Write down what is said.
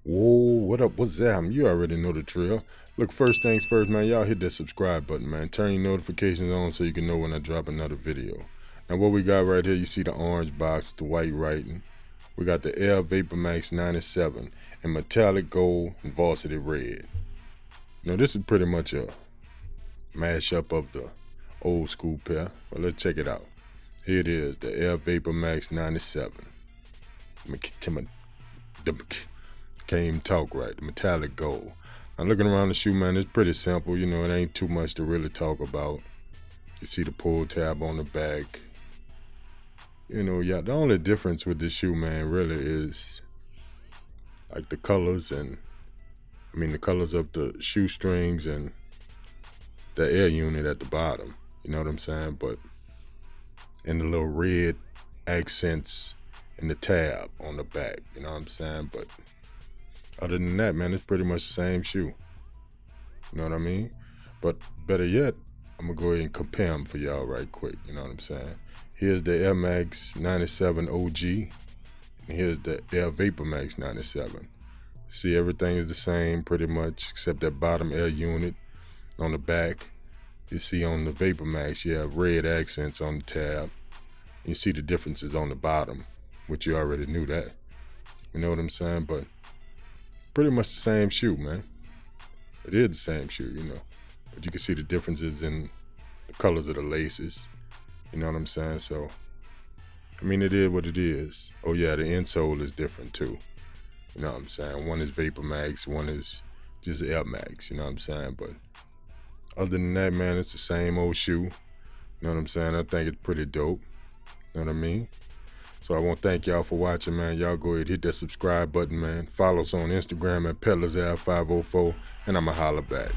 Whoa, what up? What's that? You already know the drill. Look, first things first, man, y'all hit that subscribe button, man. Turn your notifications on so you can know when I drop another video. Now, what we got right here, you see the orange box with the white writing. We got the Air Vapormax 97 in metallic gold and varsity red. Now, this is pretty much a mashup of the old school pair. Well, let's check it out. Here it is, the Air Vapormax 97. Can't even talk right, the metallic gold. Now looking around the shoe, man, it's pretty simple. You know, it ain't too much to really talk about. You see the pull tab on the back. You know, yeah, the only difference with this shoe, man, really is like the colors and, the colors of the shoestrings and the air unit at the bottom. You know what I'm saying? But, and the little red accents in the tab on the back. You know what I'm saying? But other than that, man, it's pretty much the same shoe. You know what I mean? But better yet, I'm going to go ahead and compare them for y'all right quick. You know what I'm saying? Here's the Air Max 97 OG. And here's the Air Vapormax 97. See, everything is the same pretty much, except that bottom air unit on the back. You see on the Vapormax, you have red accents on the tab. You see the differences on the bottom, which you already knew that. You know what I'm saying? But pretty much the same shoe, man. It is the same shoe, you know. But you can see the differences in the colors of the laces. You know what I'm saying? So, it is what it is. Oh yeah, the insole is different too. You know what I'm saying? One is Vapormax, one is just Air Max, you know what I'm saying? But other than that, man, it's the same old shoe. You know what I'm saying? I think it's pretty dope. You know what I mean? So I want to thank y'all for watching, man. Y'all go ahead, hit that subscribe button, man. Follow us on Instagram at PeddlersAir504, and I'ma holler back.